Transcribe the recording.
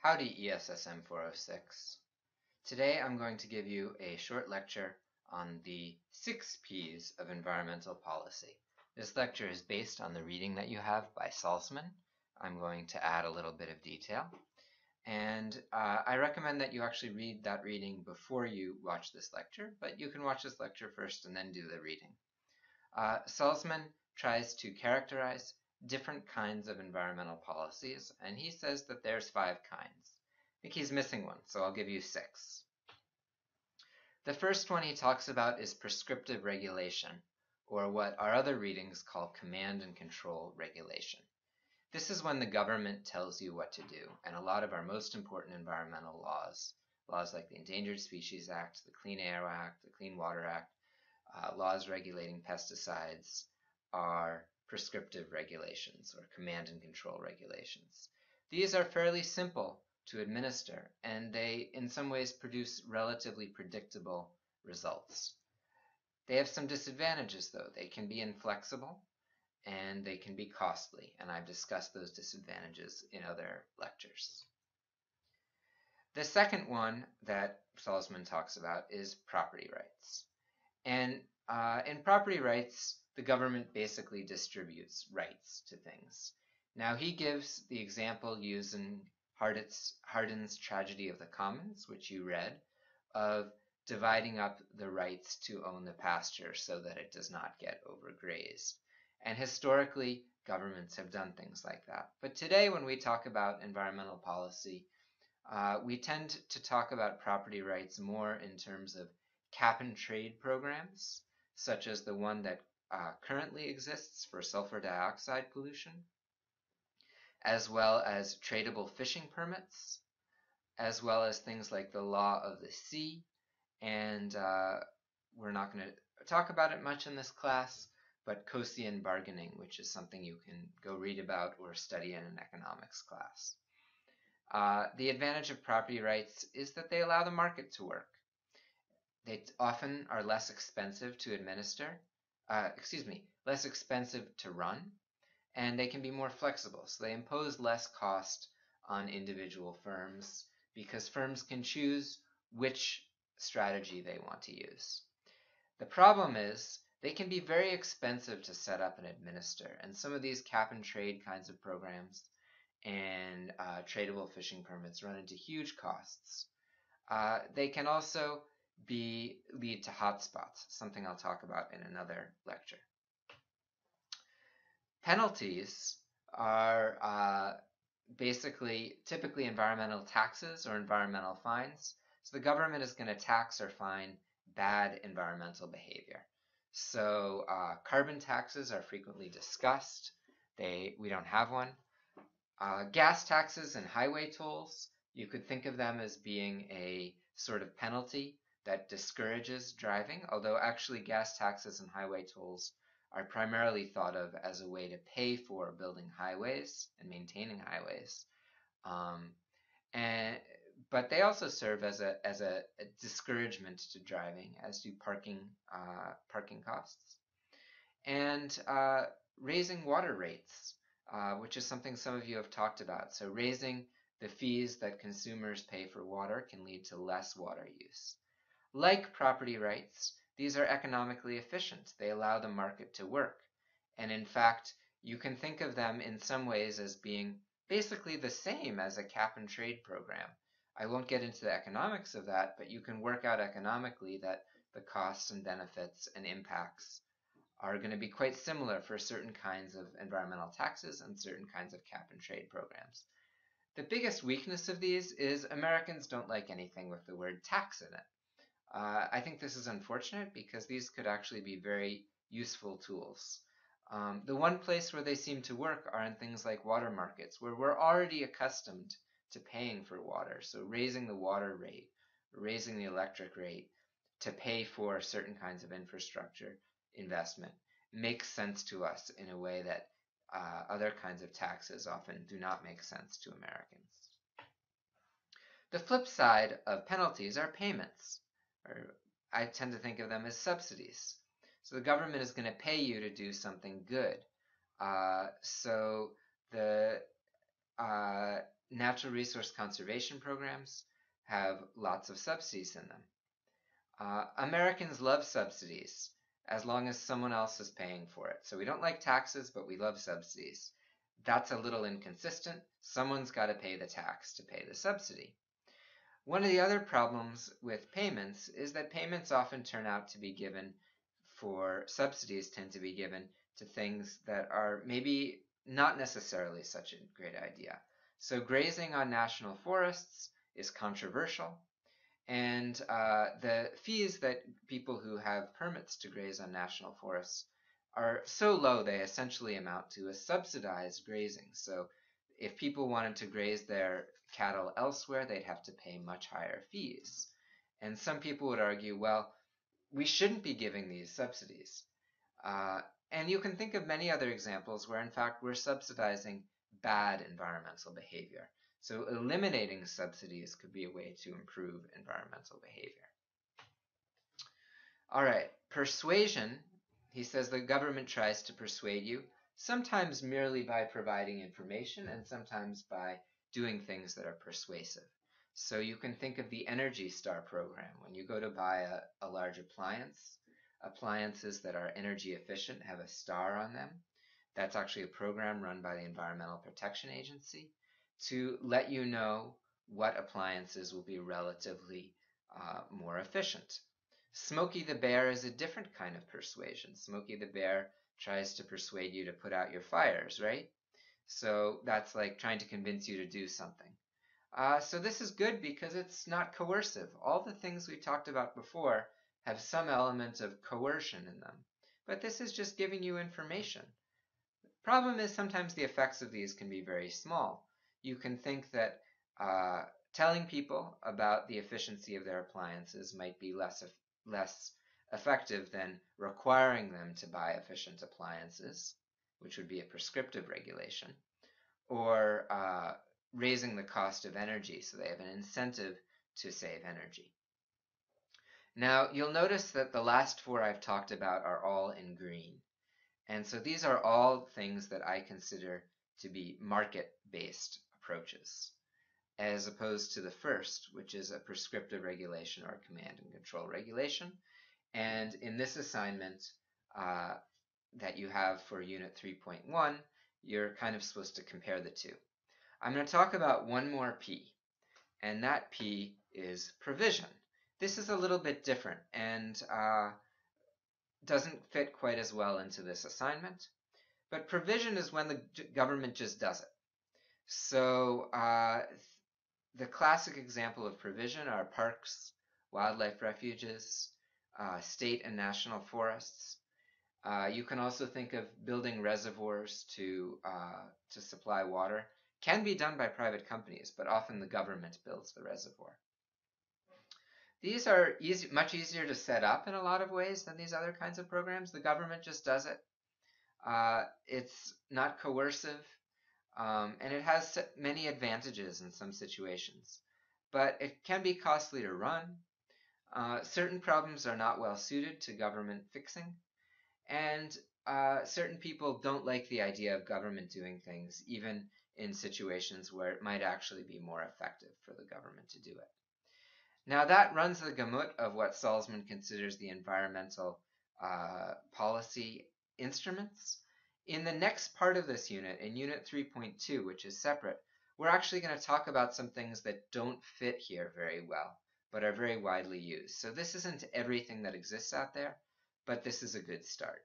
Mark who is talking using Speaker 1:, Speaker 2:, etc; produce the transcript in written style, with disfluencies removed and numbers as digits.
Speaker 1: Howdy ESSM 406. Today I'm going to give you a short lecture on the 6 P's of environmental policy. This lecture is based on the reading that you have by Salzman. I'm going to add a little bit of detail. And I recommend that you actually read that reading before you watch this lecture, but you can watch this lecture first and then do the reading. Salzman tries to characterize different kinds of environmental policies, and he says that there's 5 kinds. I think he's missing one, so I'll give you 6. The first one he talks about is prescriptive regulation, or what our other readings call command and control regulation. This is when the government tells you what to do, and a lot of our most important environmental laws like the Endangered Species Act, the Clean Air Act, the Clean Water Act, laws regulating pesticides, are prescriptive regulations or command and control regulations. These are fairly simple to administer, and they in some ways produce relatively predictable results. They have some disadvantages though. They can be inflexible and they can be costly, and I've discussed those disadvantages in other lectures. The second one that Salzman talks about is property rights. And in property rights, the government basically distributes rights to things. Now, he gives the example using Hardin's Tragedy of the Commons, which you read, of dividing up the rights to own the pasture so that it does not get overgrazed. And historically, governments have done things like that. But today, when we talk about environmental policy, we tend to talk about property rights more in terms of cap-and-trade programs, such as the one that currently exists for sulfur dioxide pollution, as well as tradable fishing permits, as well as things like the law of the sea, and we're not going to talk about it much in this class, but Coasian bargaining, which is something you can go read about or study in an economics class. The advantage of property rights is that they allow the market to work. They often are less expensive to administer, less expensive to run, and they can be more flexible. So they impose less cost on individual firms because firms can choose which strategy they want to use. The problem is they can be very expensive to set up and administer, and some of these cap and trade kinds of programs and tradable fishing permits run into huge costs. They can also lead to hotspots, something I'll talk about in another lecture. Penalties are typically environmental taxes or environmental fines. So the government is going to tax or fine bad environmental behavior. So carbon taxes are frequently discussed. We don't have one. Gas taxes and highway tolls, you could think of them as being a sort of penalty that discourages driving, although actually gas taxes and highway tolls are primarily thought of as a way to pay for building highways and maintaining highways. But they also serve as a discouragement to driving, as do parking costs. And raising water rates, which is something some of you have talked about. So raising the fees that consumers pay for water can lead to less water use. Like property rights, these are economically efficient. They allow the market to work. And in fact, you can think of them in some ways as being basically the same as a cap and trade program. I won't get into the economics of that, but you can work out economically that the costs and benefits and impacts are going to be quite similar for certain kinds of environmental taxes and certain kinds of cap and trade programs. The biggest weakness of these is Americans don't like anything with the word tax in it. I think this is unfortunate because these could actually be very useful tools. The one place where they seem to work are in things like water markets, where we're already accustomed to paying for water. So raising the water rate, raising the electric rate to pay for certain kinds of infrastructure investment makes sense to us in a way that other kinds of taxes often do not make sense to Americans. The flip side of penalties are payments, or I tend to think of them as subsidies. So the government is going to pay you to do something good. So the natural resource conservation programs have lots of subsidies in them. Americans love subsidies as long as someone else is paying for it. So we don't like taxes, but we love subsidies. That's a little inconsistent. Someone's got to pay the tax to pay the subsidy. One of the other problems with payments is that payments often turn out to be given for subsidies tend to be given to things that are maybe not necessarily such a great idea. So grazing on national forests is controversial, and the fees that people who have permits to graze on national forests are so low they essentially amount to a subsidized grazing. So if people wanted to graze their cattle elsewhere, they'd have to pay much higher fees. And some people would argue, well, we shouldn't be giving these subsidies. And you can think of many other examples where, in fact, we're subsidizing bad environmental behavior. So eliminating subsidies could be a way to improve environmental behavior. All right, persuasion. He says the government tries to persuade you, sometimes merely by providing information and sometimes by doing things that are persuasive. So you can think of the Energy Star program. When you go to buy a large appliance, appliances that are energy efficient have a star on them. That's actually a program run by the Environmental Protection Agency to let you know what appliances will be relatively more efficient. Smokey the Bear is a different kind of persuasion. Smokey the Bear tries to persuade you to put out your fires, right? So that's like trying to convince you to do something. So this is good because it's not coercive. All the things we talked about before have some element of coercion in them. But this is just giving you information. Problem is sometimes the effects of these can be very small. You can think that telling people about the efficiency of their appliances might be less effective than requiring them to buy efficient appliances, which would be a prescriptive regulation, or raising the cost of energy so they have an incentive to save energy. Now, you'll notice that the last four I've talked about are all in green. And so these are all things that I consider to be market-based approaches, as opposed to the first, which is a prescriptive regulation or command and control regulation. And in this assignment that you have for Unit 3.1, you're kind of supposed to compare the two. I'm going to talk about one more P, and that P is provision. This is a little bit different and doesn't fit quite as well into this assignment. But provision is when the government just does it. So the classic example of provision are parks, wildlife refuges, state and national forests. You can also think of building reservoirs to supply water. Can be done by private companies, but often the government builds the reservoir. These are much easier to set up in a lot of ways than these other kinds of programs. The government just does it. It's not coercive, and it has many advantages in some situations. But it can be costly to run. Certain problems are not well suited to government fixing. And certain people don't like the idea of government doing things, even in situations where it might actually be more effective for the government to do it. Now that runs the gamut of what Salzman considers the environmental policy instruments. In the next part of this unit, in Unit 3.2, which is separate, we're actually going to talk about some things that don't fit here very well, but are very widely used. So this isn't everything that exists out there, but this is a good start.